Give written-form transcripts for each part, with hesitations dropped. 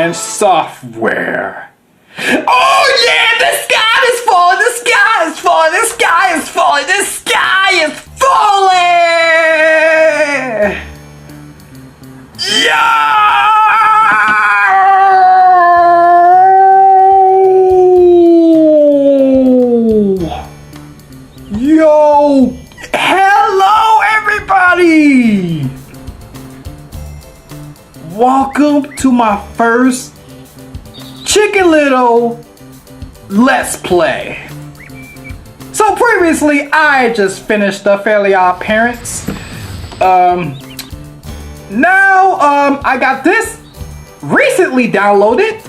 and software. Oh yeah, the sky is falling, the sky is falling, the sky is falling, the sky is falling! Yo! Hello everybody! Welcome to my first Chicken Little Let's Play. So previously I just finished the Fairly Odd Parents. Now I got this recently downloaded.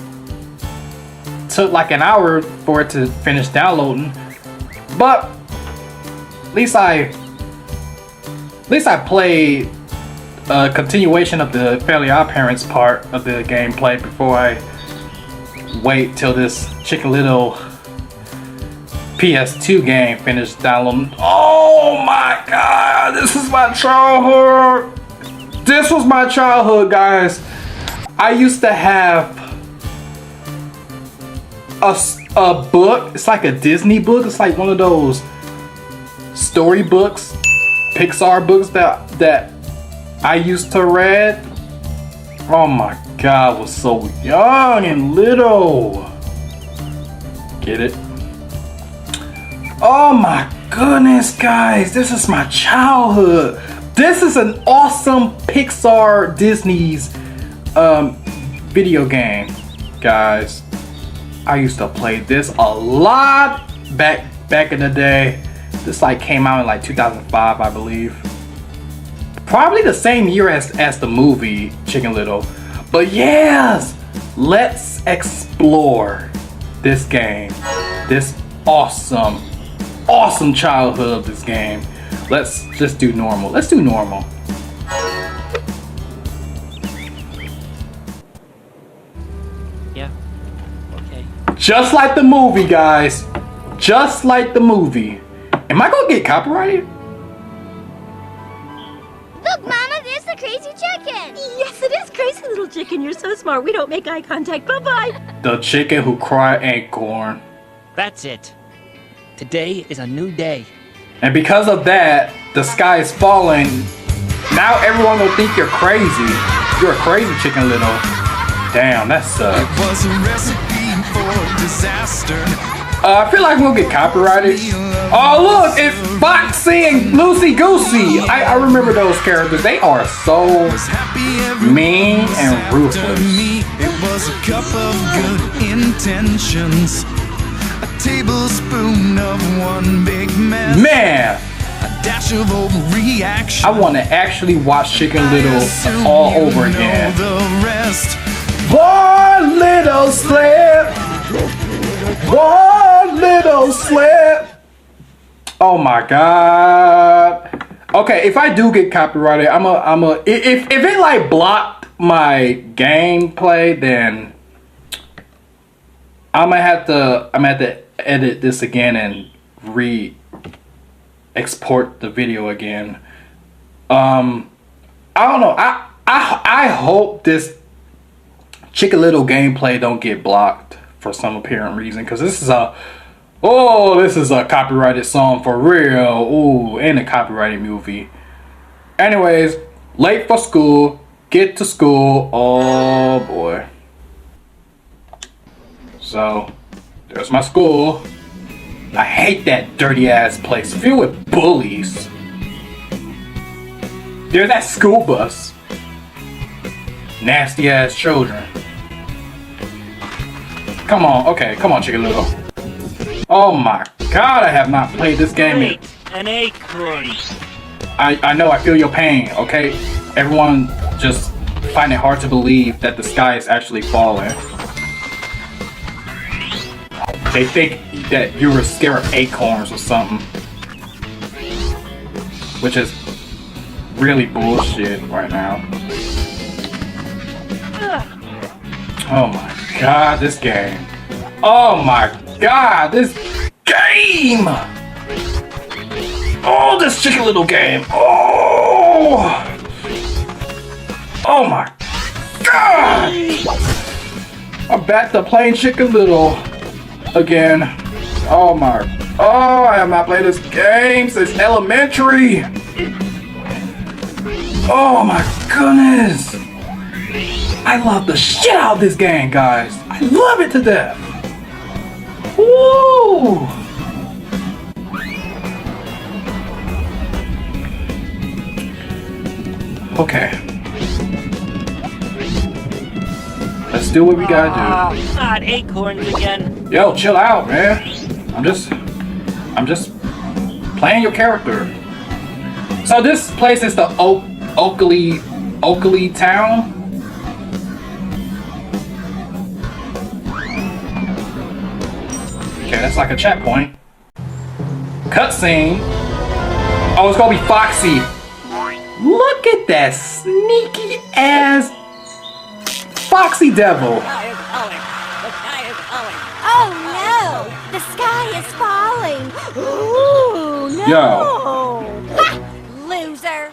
Took like an hour for it to finish downloading, but at least I played a continuation of the Fairly Odd Parents part of the gameplay before I wait till this Chicken Little PS2 game finished downloading. Oh my god, this is my childhood. This was my childhood, guys. I used to have a book. It's like a Disney book. It's like one of those story books, Pixar books that I used to read. Oh my god, I was so young and little. Get it? Oh my goodness, guys, this is my childhood. This is an awesome Pixar Disney's video game, guys. I used to play this a lot back in the day. This like came out in like 2005, I believe. Probably the same year as the movie Chicken Little. But yes, let's explore this game. This awesome childhood of this game. Let's just do normal. Let's do normal. Yeah. Okay. Just like the movie, guys. Just like the movie. Am I gonna get copyrighted? Look, Mama, there's the crazy chicken. Yes, it is crazy little chicken. You're so smart. We don't make eye contact. Bye-bye. The chicken who cried acorn. That's it. Today is a new day. And because of that, the sky is falling. Now everyone will think you're crazy. You're a crazy Chicken Little. Damn, that sucks. It was a recipe for disaster. I feel like we'll get copyrighted. Oh look, it's Foxy and Loosey Goosey. I remember those characters. They are so mean and ruthless. It was a cup of good intentions. A tablespoon of one big mess. Man, a dash of overreaction. I want to actually watch Chicken Little all over again. One little slip. One little slip. Oh my god. Okay, if I do get copyrighted, if it like blocked my gameplay, then I'm gonna have to edit this again and export the video again. I don't know. I hope this Chicken Little gameplay don't get blocked for some apparent reason, because this is a copyrighted song for real. Ooh, and a copyrighted movie. Anyways, late for school, get to school. Oh boy. So, there's my school. I hate that dirty ass place filled with bullies. There's that school bus. Nasty ass children. Come on, okay, come on, Chicken Little. Oh my god, I have not played this game in. An acorn. I know, I feel your pain, okay? Everyone just find it hard to believe that the sky is actually falling. They think that you were scared of acorns or something. Which is really bullshit right now. Oh my god, this game. Oh my god, this game! Oh, this Chicken Little game. Oh! Oh my god! I'm back to playing Chicken Little again. Oh my. Oh, I have not played this game since elementary. Oh my goodness. I love the shit out of this game, guys. I love it to death. Woo! Okay. Let's do what we gotta do. Not acorns again. Yo, chill out, man. I'm just playing your character. So this place is the Oakley town. Okay, that's like a chat point. Cutscene. Oh, it's gonna be Foxy. Look at that sneaky ass Foxy devil. Oh no! The sky is falling! Ooh, no! Yo. Ha! Loser!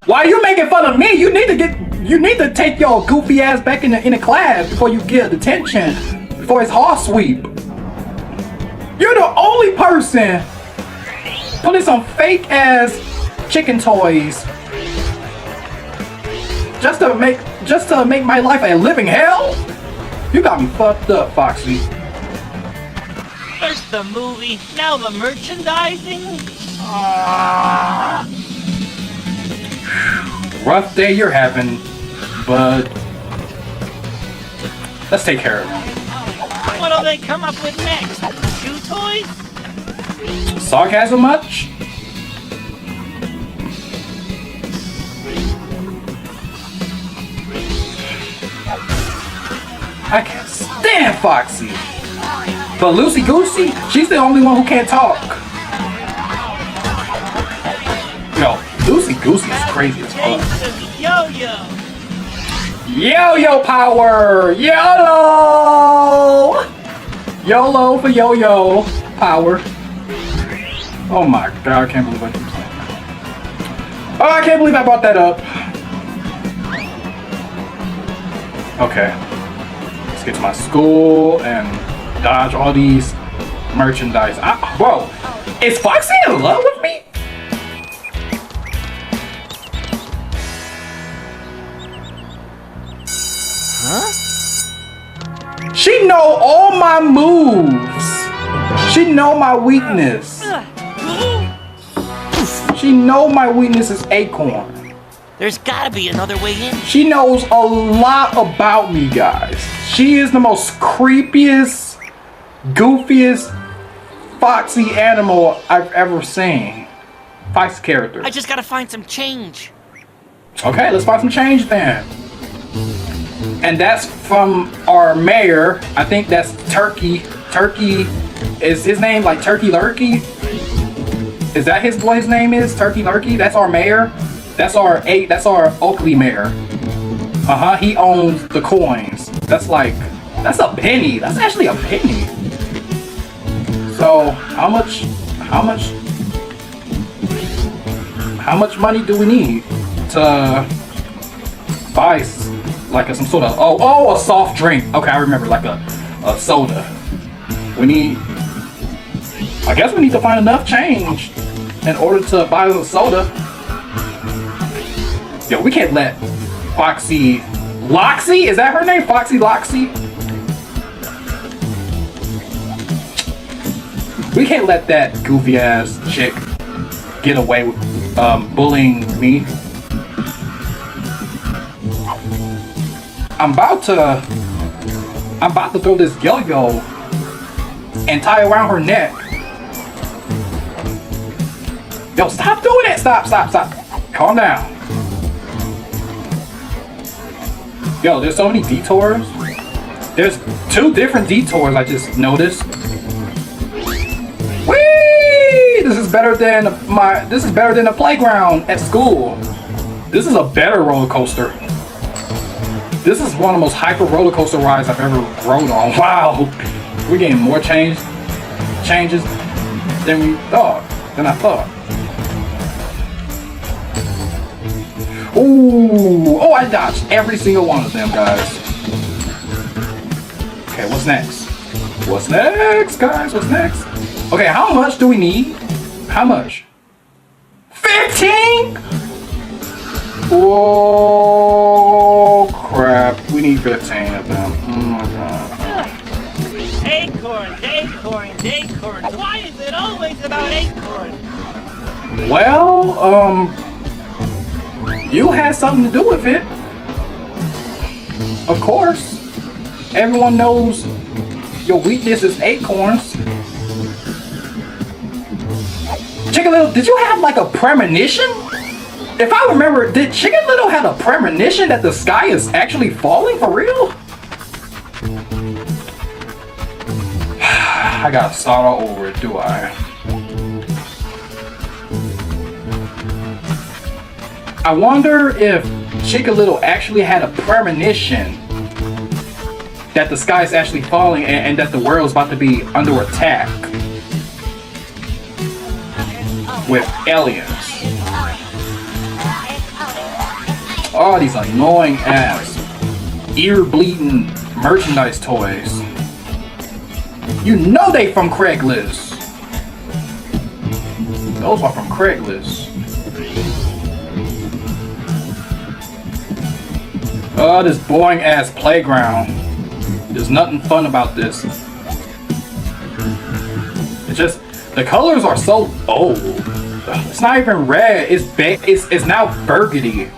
Why are you making fun of me? You need to take your goofy ass back in the class before you get detention for his horse sweep. You're the only person putting some fake ass chicken toys just to make my life a living hell. You got me fucked up, Foxy. First the movie, now the merchandising. Rough day you're having, bud. Let's take care of it. What'll they come up with next? Shoe toys? Sarcasm much? I can't stand Foxy. But Loosey Goosey, she's the only one who can't talk. Yo, Loosey Goosey is crazy as fuck. Yo-yo. Yo-yo power! YOLO! YOLO for yo-yo power. Oh my god, I can't believe I keep saying that. Oh, I can't believe I brought that up. Okay. Let's get to my school and dodge all these merchandise. Whoa! Is Foxy in love with me? Huh? She know all my moves. She know my weakness. She know my weakness is acorn. There's gotta be another way in. She knows a lot about me, guys. She is the most creepiest, goofiest Foxy animal I've ever seen. Foxy character. I just gotta find some change. Okay, let's find some change then. And that's from our mayor. I think that's Turkey. Turkey, is his name like Turkey Lurkey? Is that what his name is? Turkey Lurkey? That's our mayor? That's our Oakley mayor. He owns the coins. That's a penny. That's actually a penny. So how much money do we need to buy like some sort of a soft drink? Okay, I remember, like a soda. I guess we need to find enough change in order to buy a soda. Yo, we can't let Foxy Loxy? Is that her name? Foxy Loxy? We can't let that goofy ass chick get away with bullying me. I'm about to throw this yo-yo and tie it around her neck. Yo, stop doing it! Stop. Calm down. Yo, there's so many detours. There's 2 different detours I just noticed. Whee! This is better than the playground at school. This is a better roller coaster. This is one of the most hyper roller coaster rides I've ever rode on. Wow, we're getting more changes than I thought. Ooh, I dodged every single one of them, guys. Okay, what's next? What's next, guys? What's next? Okay, how much do we need? How much? 15? Whoa, crap. We need 15 of them. Oh my god. Acorns, acorns, acorns. Why is it always about acorns? Well, you had something to do with it. Of course. Everyone knows your weakness is acorns. Chicken Little, did you have like a premonition? If I remember, did Chicken Little have a premonition that the sky is actually falling for real? I gotta start all over, do I? I wonder if Chicken Little actually had a premonition that the sky is actually falling and that the world is about to be under attack with aliens. Oh, these annoying ass ear-bleeding merchandise toys. You know they from Craigslist. Those are from Craigslist. Oh, this boring ass playground. There's nothing fun about this. It's just, the colors are so old. It's not even red, it's now burgundy.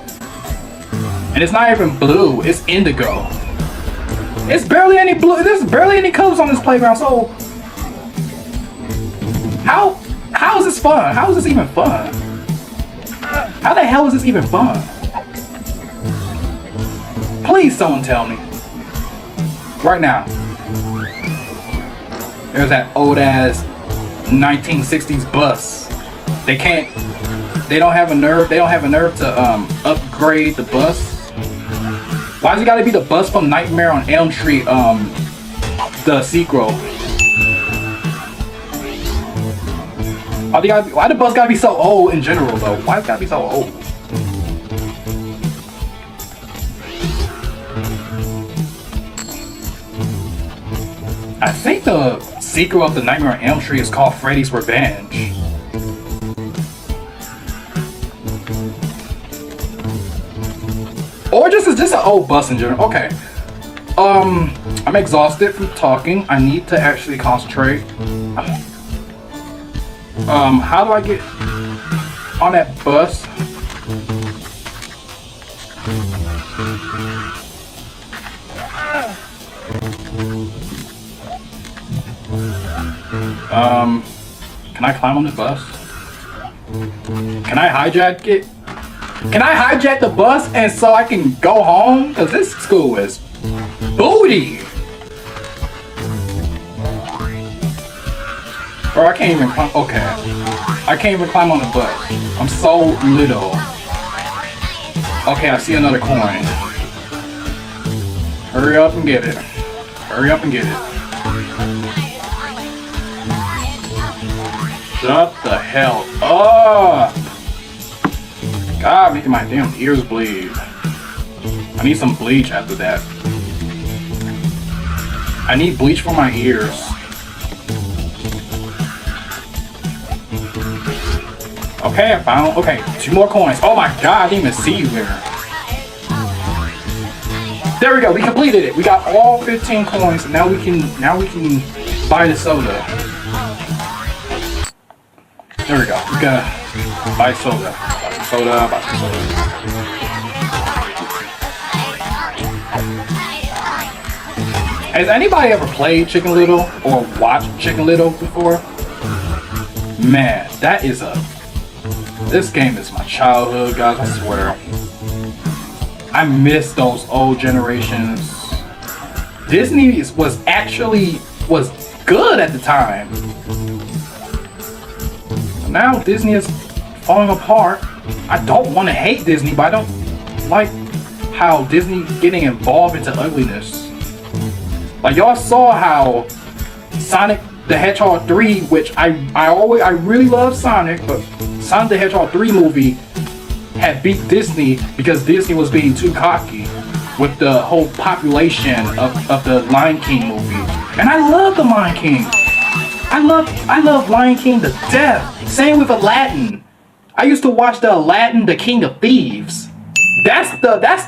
And it's not even blue, it's indigo. It's barely any blue, there's barely any colors on this playground, so how is this fun? How is this even fun? How the hell is this even fun? Please someone tell me. Right now. There's that old ass 1960s bus. They don't have a nerve to upgrade the bus. Why's it gotta be the bus from Nightmare on Elm Street, the sequel? Why the bus gotta be so old in general though? Why it gotta be so old? I think the sequel of the Nightmare on Elm Street is called Freddy's Revenge. Or just an old bus in general. Okay. I'm exhausted from talking. I need to actually concentrate. How do I get on that bus? Can I climb on the bus? Can I hijack it? Can I hijack the bus and so I can go home? Cause this school is booty. Or I can't even climb. Okay, I can't even climb on the bus. I'm so little. Okay, I see another coin. Hurry up and get it. Hurry up and get it. Shut the hell up! God, making my damn ears bleed. I need some bleach after that. I need bleach for my ears. Okay, I found. Okay, 2 more coins. Oh my god, I didn't even see you there. There we go. We completed it. We got all 15 coins. Now we can buy the soda. There we go. We gotta buy soda. Buy soda. Buy soda. Has anybody ever played Chicken Little or watched Chicken Little before? Man, that is this game is my childhood, guys, I swear. I miss those old generations. Disney was good at the time. Now Disney is falling apart. I don't want to hate Disney, but I don't like how Disney getting involved into ugliness. Like y'all saw how Sonic the Hedgehog 3, which I really love Sonic, but Sonic the Hedgehog 3 movie had beat Disney because Disney was being too cocky. with the whole population of the Lion King movie. And I love the Lion King. I love Lion King to death. Same with Aladdin. I used to watch the Aladdin, the King of Thieves. That's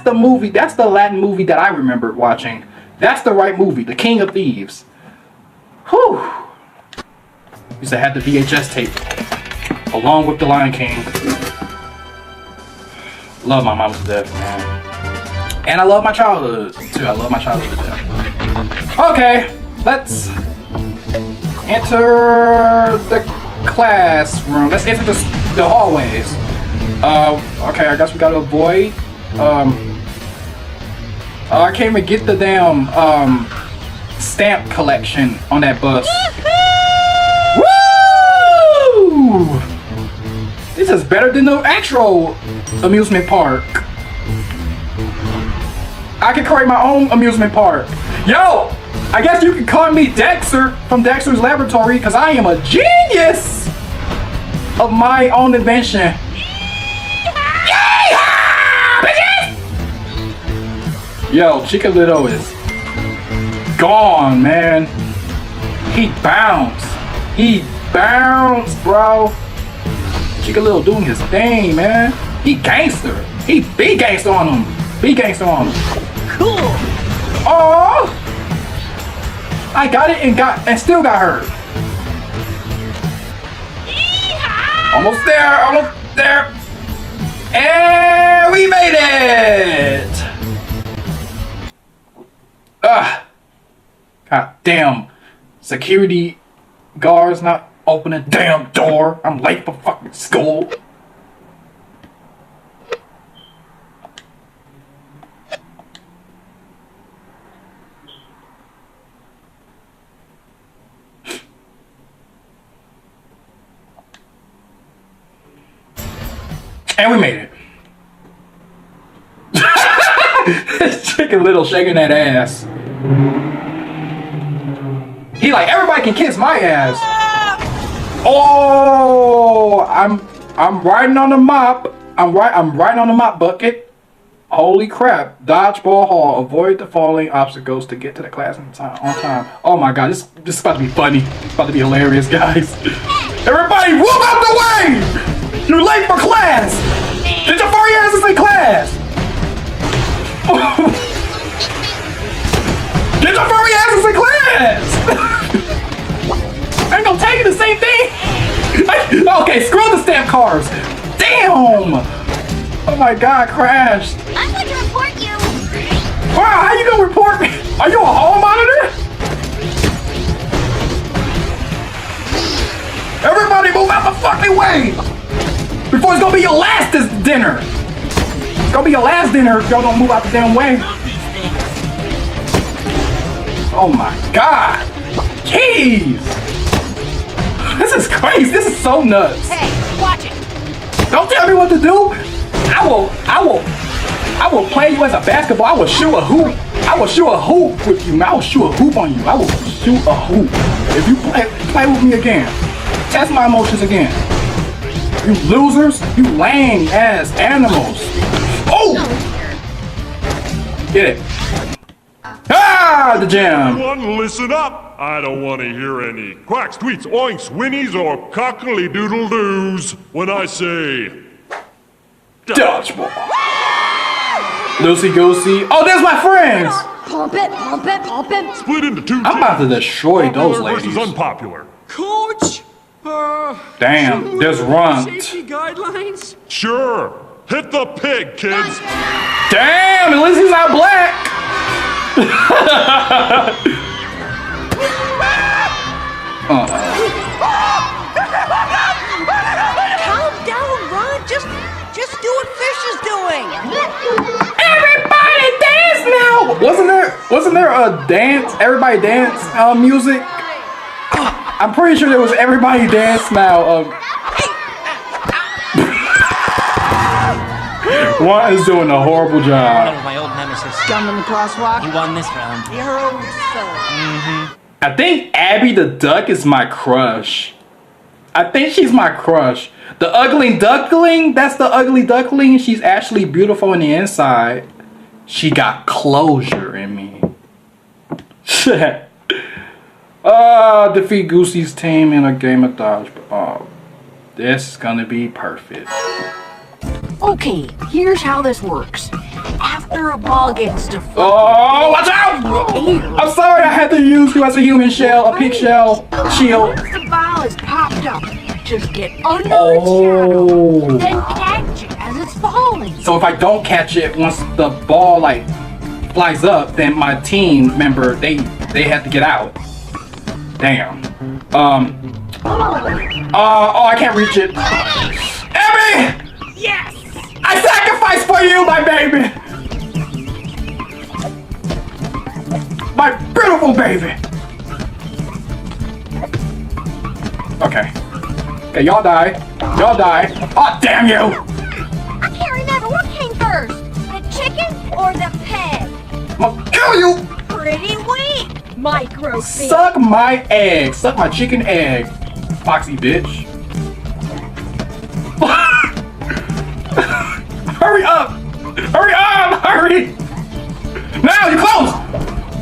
the movie. That's the Aladdin movie that I remember watching. That's the right movie, the King of Thieves. Whew. Used to have the VHS tape along with the Lion King. Love my mom to death, man. And I love my childhood too. I love my childhood to death. Okay, let's enter the classroom. Let's enter the hallways. Okay, I guess we gotta avoid. I can't even get the damn stamp collection on that bus. Woo! This is better than the actual amusement park. I can create my own amusement park. Yo, I guess you can call me Dexter from Dexter's Laboratory because I am a genius of my own invention. Yo, Chickalito is gone, man. He bounced. He bounced, bro. Chickalito doing his thing, man. He gangster. He big gangster on him. Big gangster on him. Cool. Oh, I got it and still got hurt. Almost there. Almost there. And we made it. God damn. Security guards not opening the damn door. I'm late for fucking school. And we made it. Chicken Little shaking that ass. He like, everybody can kiss my ass. Oh, I'm riding on the mop. I'm riding on the mop bucket. Holy crap! Dodgeball hall. Avoid the following obstacles to get to the class on time. Oh my god, this is about to be funny. It's about to be hilarious, guys. Everybody, move out the way! You're late for class. Get your furry asses in class. Get your furry asses in class! I ain't gonna tell you the same thing! Okay, screw the stamp cars! Damn! Oh my god, crashed! I'm going to report you! Wow, how you gonna report me? Are you a hall monitor? Everybody move out the fucking way! Before it's gonna be your last dinner! It's gonna be your last dinner if y'all don't move out the damn way. Oh my god! Jeez! This is crazy. This is so nuts. Hey, watch it! Don't tell me what to do. I will play you as a basketball. I will shoot a hoop. I will shoot a hoop with you. I will shoot a hoop on you. I will shoot a hoop. If you play with me again, test my emotions again. You losers. You lame ass animals. Oh! Get it. Ah, the jam. Everyone listen up! I don't want to hear any quacks, tweets, oinks, whinnies, or cockly-doodle-doos when I say... Dodgeball. Loosey Goosey. Oh, there's my friends! Pump it, pump it, pump it. Split into two I'm about to destroy those Popular ladies. versus unpopular. Coach! Damn, there's Runt. Safety guidelines? Sure! Hit the pig, kids! Damn, at least he's not black! Calm down, Ron. Just do what Fish is doing. Everybody dance now! Wasn't there a dance, everybody dance music? I'm pretty sure there was everybody dance now. One is doing a horrible That job. was my old nemesis. Gum in the crosswalk. You won this round. I think Abby the Duck is my crush. I think she's my crush. The ugly duckling, that's the ugly duckling. She's actually beautiful on the inside. She got closure in me. Shit. Defeat Goosey's team in a game of dodgeball. This is gonna be perfect. Okay, here's how this works. After a ball gets deflected, Oh, watch out! I'm sorry I had to use you as a human shell, a pig shell shield. once the ball is popped up, just get under its shadow, then catch it as it's falling. So if I don't catch it once the ball like flies up, then my team member they have to get out. Damn. Oh, I can't reach it. Emmy! Yes! I sacrificed for you, my baby! My beautiful baby! Okay. Okay, y'all die. Y'all die. Oh, damn you! I can't remember what came first, the chicken or the pig. I'm gonna kill you! Pretty weak. Micro feet. Suck my egg. Suck my chicken egg. Foxy bitch. Hurry up! Hurry up! Hurry! Now you're close!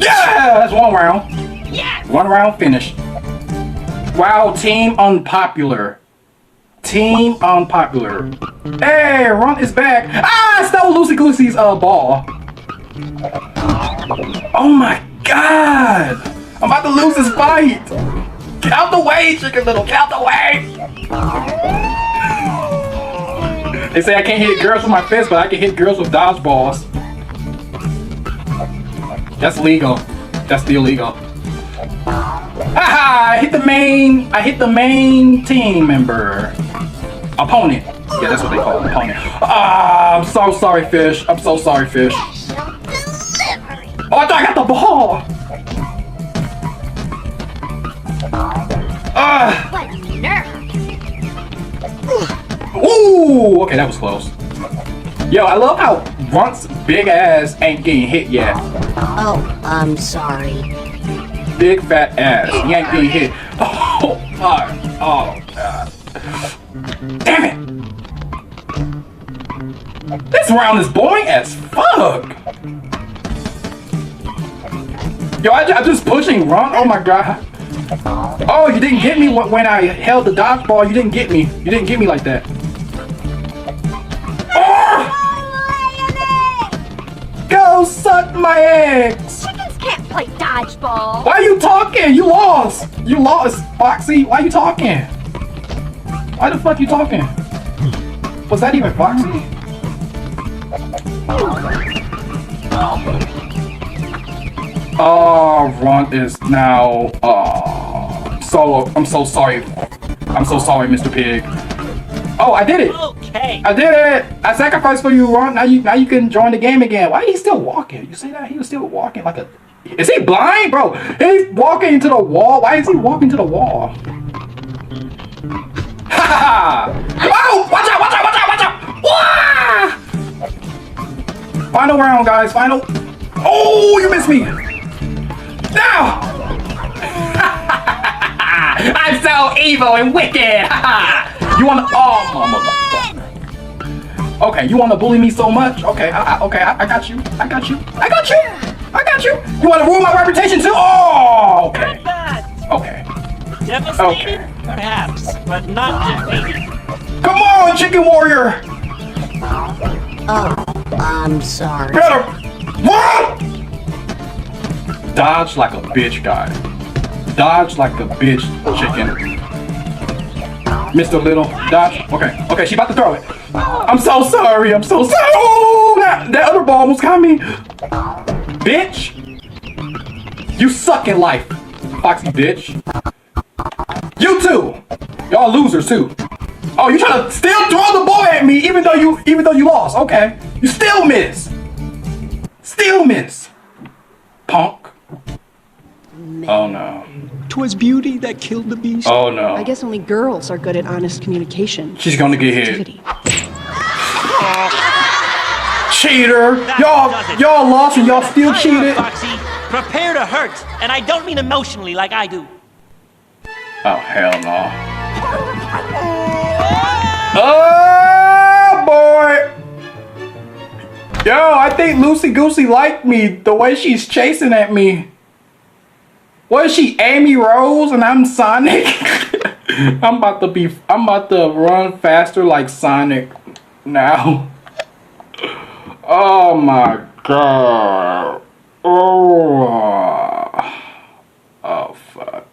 Yeah! That's one round. Yes! One round finished. Wow, team unpopular. Team unpopular. Hey, Runt is back. Ah, I stole Loosey Goosey's ball. Oh my god! I'm about to lose this fight! Get out the way, Chicken Little! Get out the way! They say I can't hit girls with my fist, but I can hit girls with dodgeballs. That's legal. That's still legal. Haha! I hit the main team member. Opponent. Yeah, that's what they call it, opponent. Ah, I'm so sorry, fish. I'm so sorry, fish. Oh, I thought I got the ball! Ooh! Okay, that was close. Yo, I love how Runt's big ass ain't getting hit yet. Oh, I'm sorry. Big fat ass. He ain't getting hit. Oh, fuck. Oh, God. Damn it! This round is boring as fuck! Yo, I just pushing Runt. Oh my god. Oh, you didn't get me when I held the dodgeball. You didn't get me. You didn't get me like that. Oh! Go suck my eggs. Chickens can't play dodgeball. Why are you talking? You lost. You lost, Foxy. Why are you talking? Why the fuck you talking? Was that even Foxy? Oh, Runt is now. I'm so sorry. I'm so sorry, Mr. Pig. Oh, I did it. Okay. I did it. I sacrificed for you, Runt. Now you can join the game again. Why is he still walking? You see that? He was still walking like a. Is he blind, bro? He's walking into the wall. Why is he walking to the wall? Ha ha ha! Oh! Watch out! Watch out! Watch out! Watch out! Wah! Final round, guys. Final. Oh, you missed me. Now! I'm so evil and wicked! You wanna. Oh, motherfucker. Okay, you wanna bully me so much? Okay, I got you. I got you. I got you. I got you. You wanna ruin my reputation too? Oh, okay. Not bad. Okay. Devastated? Okay. Perhaps, but not defeated. Come on, Chicken Warrior! Oh, I'm sorry. Better. What? Dodge like a bitch, guy. Dodge like a bitch, chicken. Mr. Little, dodge. Okay, okay, she about to throw it. I'm so sorry. I'm so sorry. Oh, that other ball almost got me. Bitch. You suck in life, Foxy bitch. You too. Y'all losers too. Oh, you trying to still throw the ball at me even though you lost. Okay. You still miss. Still miss. Punk. Oh no. 'Twas beauty that killed the beast. Oh no. I guess only girls are good at honest communication. She's gonna get hit. Sensitivity. Cheater! That Y'all does it. lost and y'all still Fire, cheated. Foxy. Prepare to hurt, and I don't mean emotionally like I do. Oh hell no. Oh boy! Yo, I think Loosey Goosey liked me the way she's chasing at me. What is she, Amy Rose and I'm Sonic? I'm about to run faster like Sonic now. Oh my god. Oh fuck.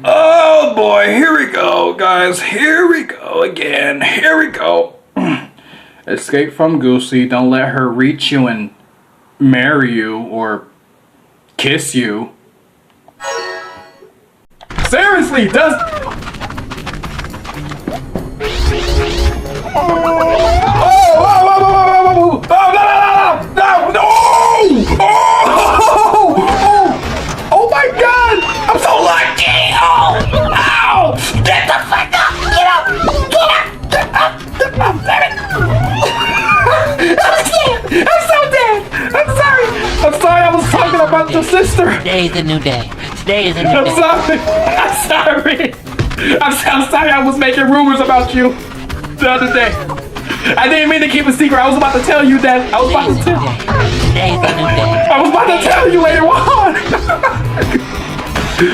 Oh boy, here we go, guys. Here we go again. Here we go. Escape from Goosey. Don't let her reach you and marry you or kiss you. Seriously, does... Oh my god! I'm so lucky! Oh! Get the fuck up! Get up! Get up! I'm so dead! I'm sorry! I'm sorry, I was talking about your sister! Today is a new day. Today is a new I'm day. sorry! I'm sorry! I'm sorry I was making rumors about you the other day. I didn't mean to keep a secret. I was about to tell you that. I was about to tell you. Today's a new day. I was about to tell you later on.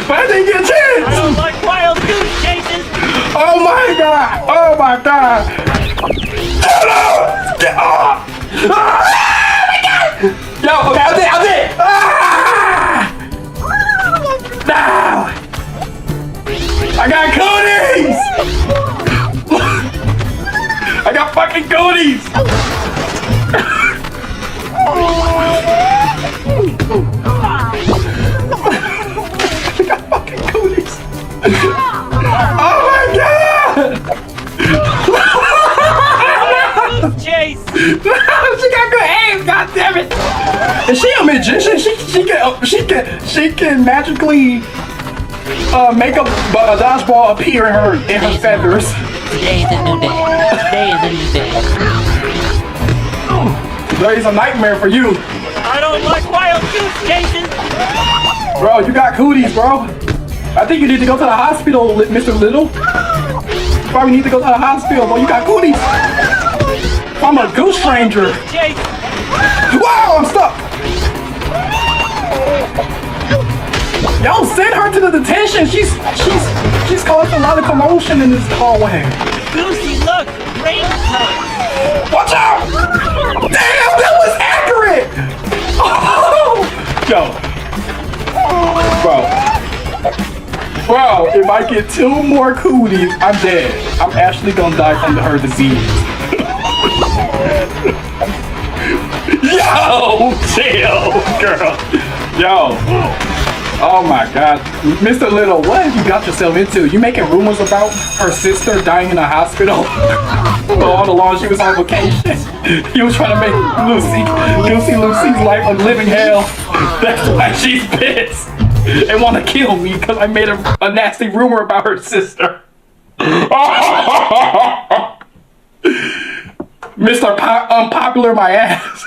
But I didn't get a chance. I don't like wild goose chases. Oh my god. Oh my god. Get off. Oh my god. Yo, okay, I was it. No. I got cooties. I got fucking cooties! I got fucking cooties! Oh my god! Chase! She got good aim, god damn it! Is she a magician? She can magically make a dodgeball appear in her feathers. Today is a new day. Today is a new day. Today's a nightmare for you. I don't like wild goose chases. Bro, you got cooties, bro. I think you need to go to the hospital, Mr. Little. You probably need to go to the hospital, bro. You got cooties. I'm a goose stranger. Wow, I'm stuck. Yo, send her to the detention. She's causing a lot of commotion in this hallway. Goosey, look! Raincoat! Watch out! Damn, that was accurate! Oh! Yo. Bro, if I get 2 more cooties, I'm dead. I'm actually gonna die from her disease. Yo, chill, girl. Yo. Oh my god. Mr. Little, what have you got yourself into? You making rumors about her sister dying in a hospital? All along she was on vacation. You was trying to make Lucy's life a living hell. That's why she's pissed and want to kill me because I made a nasty rumor about her sister. Mr. Unpopular my ass.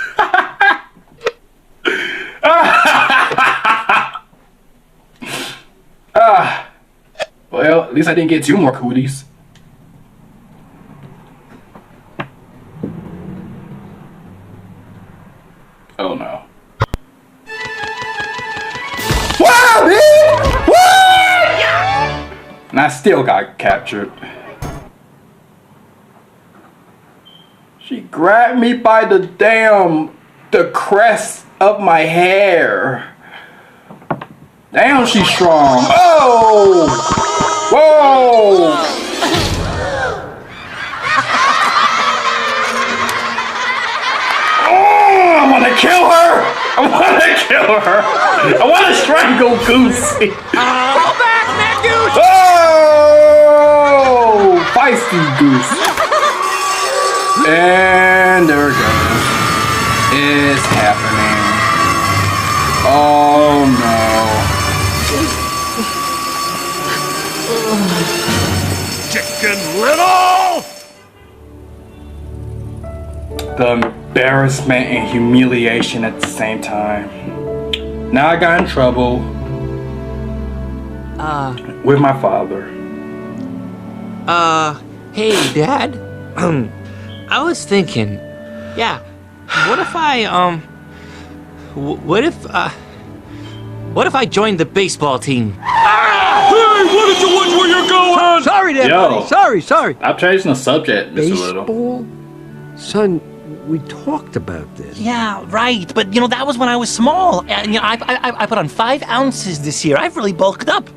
Well, at least I didn't get 2 more cooties. Oh no. Wow, man! What? And I still got captured. She grabbed me by the crest of my hair. Damn, she's strong. Oh! Whoa! Oh, I want to kill her! I want to strangle Goosey. Go back, man, Goose! Oh! Feisty Goose. And there it goes. It's happening. Oh no. Chicken Little! The embarrassment and humiliation at the same time. Now I got in trouble with my father. Hey, Dad. I was thinking, yeah, what if I joined the baseball team? Hey, why don't you watch where you're going? Sorry there, buddy. Sorry. I'm changing the subject, Mr. Little. Baseball? Son, we talked about this. Yeah, right. But, that was when I was small. And, I put on 5 ounces this year. I've really bulked up.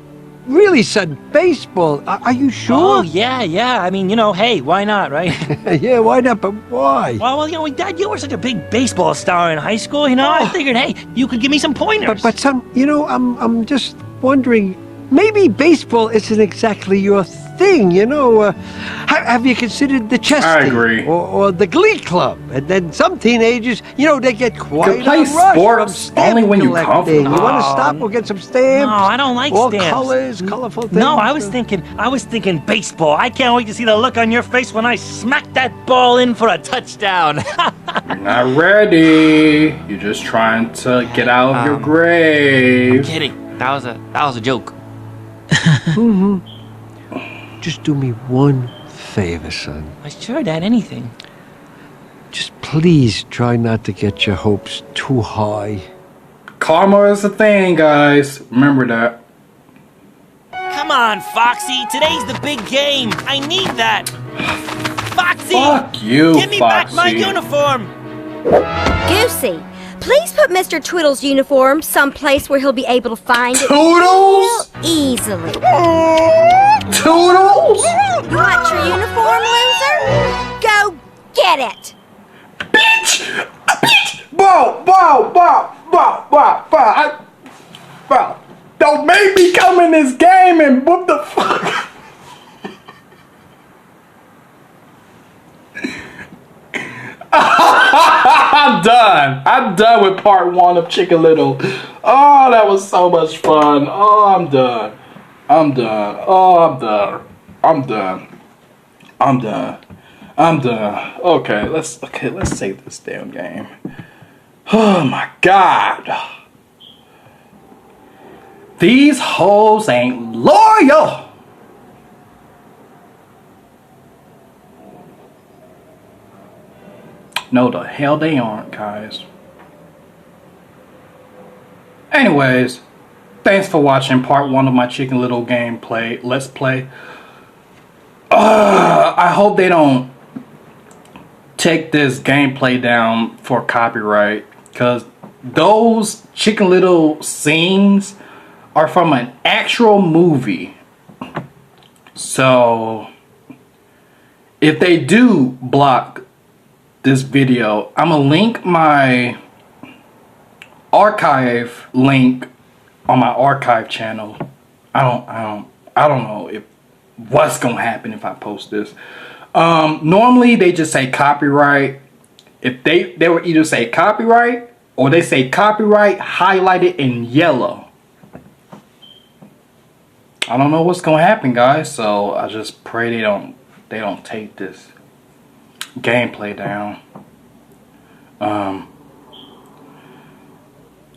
Really, son, baseball? Are you sure? Oh, yeah. I mean, hey, why not, right? Yeah, why not? But why? Well, Dad, you were such a big baseball star in high school, I figured, hey, you could give me some pointers. But son, I'm just wondering, maybe baseball isn't exactly your thing, Have you considered the chess I team agree. or the glee club? And then some teenagers, they get quite Could play a rush sports from stamp only when you're collecting. comfortable. You want to stop or get some stamps? No, I don't like all stamps. colors, colorful things. No, I was thinking baseball. I can't wait to see the look on your face when I smack that ball in for a touchdown. You're not ready. You're just trying to get out of your grave. Kidding. That was a joke. Just do me one favor, son. Sure, Dad, anything. Just please try not to get your hopes too high. Karma is a thing, guys. Remember that. Come on, Foxy. Today's the big game. I need that. Foxy! Fuck you, Give me back my Foxy. uniform. Goosey, please put Mr. Twiddle's uniform someplace where he'll be able to find it Toodles? easily. Toodles? You want your uniform, loser? Go get it! Bitch! Bow! Don't make me come in this game and what the fuck? I'm done with part 1 of Chicken Little. Oh, that was so much fun. Oh, I'm done. Okay, let's save this damn game. Oh my god. These hoes ain't loyal. No, the hell they aren't, guys. Anyways, thanks for watching part 1 of my Chicken Little gameplay. Let's play. I hope they don't take this gameplay down for copyright, because those Chicken Little scenes are from an actual movie. So if they do block this video, I'm gonna link my archive link on my archive channel. I don't know if what's gonna happen if I post this. Normally they just say copyright. If they would either say copyright or they say copyright highlighted in yellow. I don't know what's gonna happen, guys, so I just pray they don't take this gameplay down.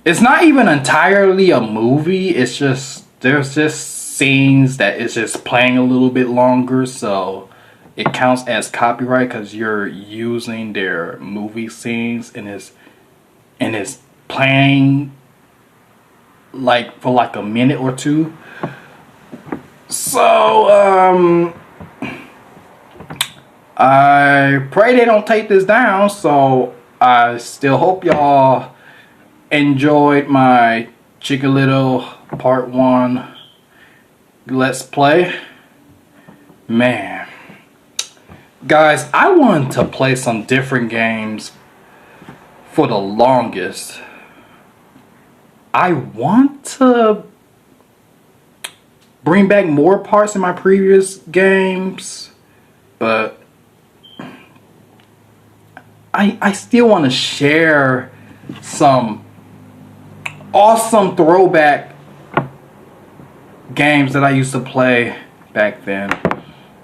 It's not even entirely a movie. It's just there's just scenes that is just playing a little bit longer, so it counts as copyright because you're using their movie scenes and it's playing like for like a minute or two. So I pray they don't take this down. So I still hope y'all enjoyed my Chicken Little part 1 let's play. Man, guys, I wanted to play some different games for the longest. I want to bring back more parts in my previous games, but I still want to share some awesome throwback games that I used to play back then.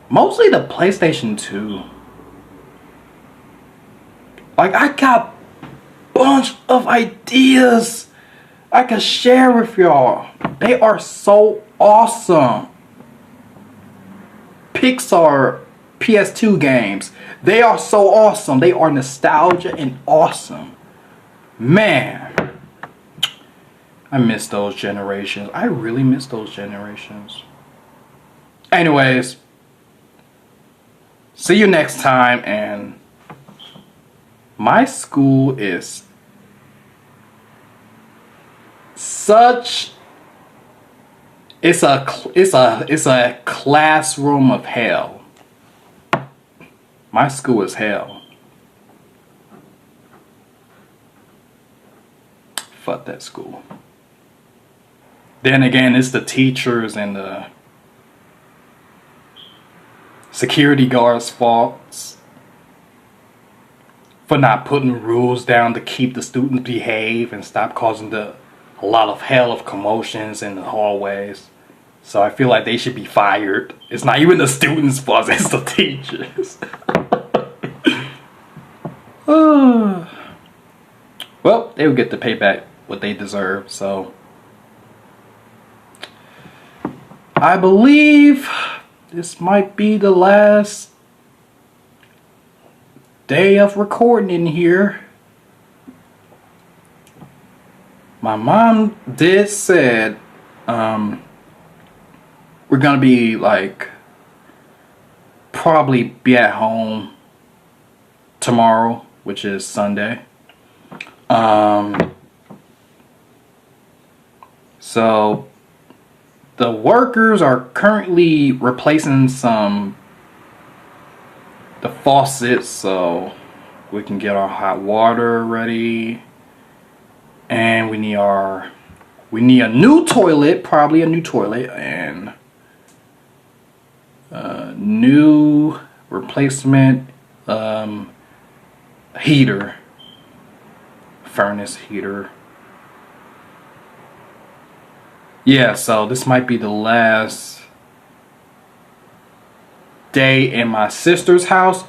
Mostly the PlayStation 2. Like, I got a bunch of ideas I can share with y'all. They are so awesome. Pixar PS2 games. They are so awesome. They are nostalgia and awesome. Man, I miss those generations. I really miss those generations. Anyways, see you next time. And my school is such, it's a classroom of hell. My school is hell. Fuck that school. Then again, it's the teachers and the security guards' faults for not putting rules down to keep the students behave and stop causing a lot of hell of commotions in the hallways. So I feel like they should be fired. It's not even the students' fault, it's the teachers. Well, they will get to pay back what they deserve, so I believe this might be the last day of recording in here. My mom did said we're gonna be like probably be at home tomorrow, which is Sunday. So the workers are currently replacing the faucets so we can get our hot water ready, and we need a new toilet, probably a new toilet, and new replacement heater, furnace heater. Yeah, so this might be the last day in my sister's house.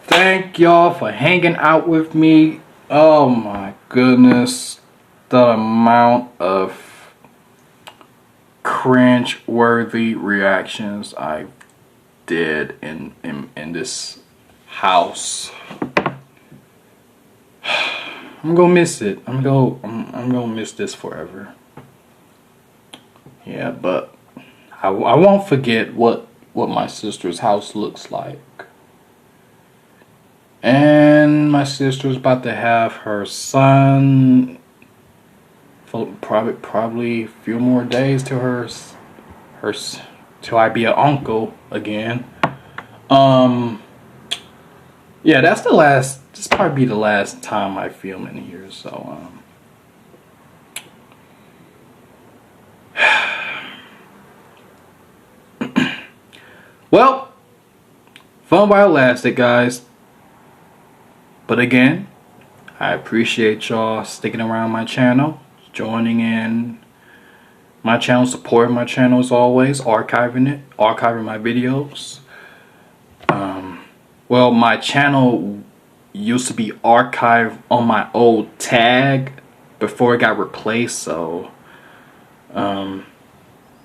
Thank y'all for hanging out with me. Oh my goodness, the amount of cringe-worthy reactions I did in this house. I'm gonna miss it. I'm gonna miss this forever. Yeah, but I won't forget what my sister's house looks like. And my sister's about to have her son for probably a few more days till till I be an uncle again. Yeah, this probably be the last time I film in here, so well, fun while it lasted, guys. But again, I appreciate y'all sticking around my channel, joining in my channel, supporting my channel as always, archiving my videos. Well, my channel used to be archived on my old tag before it got replaced, so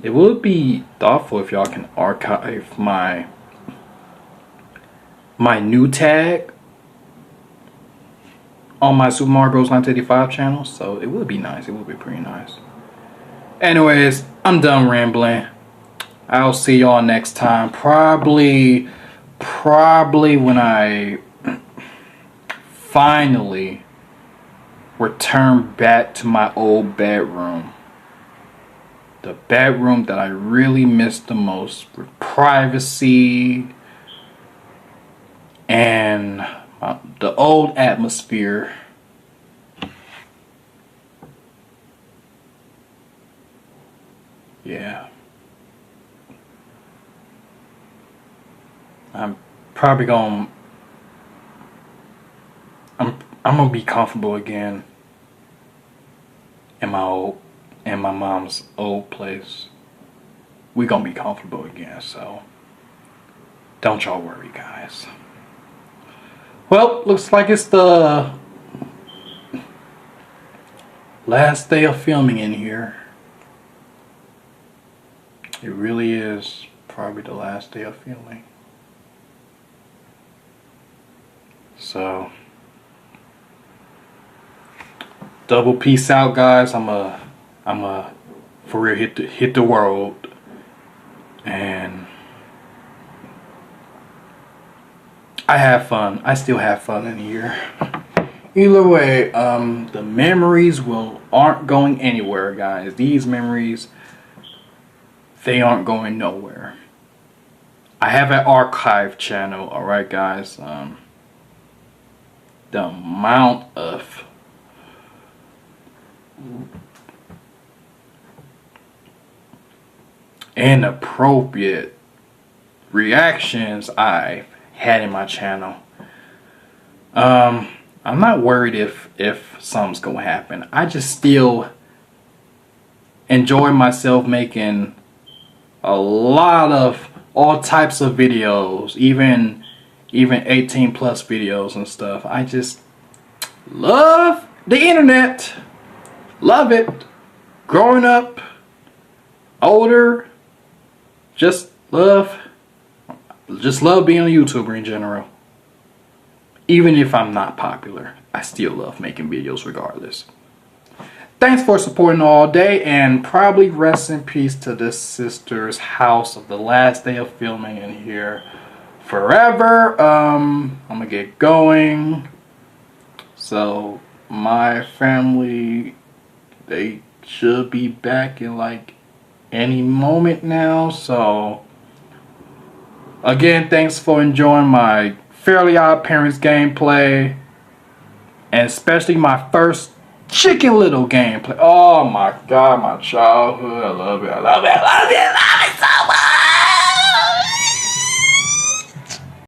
it would be thoughtful if y'all can archive my new tag on my Super Mario Bros. 1985 channel, so it would be nice. It would be pretty nice. Anyways, I'm done rambling. I'll see y'all next time. Probably when I finally return back to my old bedroom. The bedroom that I really miss the most, with privacy and the old atmosphere. Yeah. I'm gonna be comfortable again in my mom's old place. We gonna be comfortable again, so don't y'all worry, guys. Well, looks like it's the last day of filming in here. It really is probably the last day of filming. So, double peace out, guys. I'm a for real hit the world, and I have fun. I still have fun in here. Either way, the memories aren't going anywhere, guys. These memories, they aren't going nowhere. I have an archive channel, alright guys. The amount of inappropriate reactions I've had in my channel. I'm not worried if something's gonna happen. I just still enjoy myself making a lot of all types of videos, even 18 plus videos and stuff. I just love the internet. Love it. Growing up, older, just love being a YouTuber in general. Even if I'm not popular, I still love making videos regardless. Thanks for supporting all day, and probably rest in peace to this sister's house of the last day of filming in here forever. I'm gonna get going. So my family, they should be back in like any moment now. So again, thanks for enjoying my Fairly Odd Parents gameplay, and especially my first Chicken Little gameplay. Oh my god, my childhood. I love it. I love it. I love it. I love it.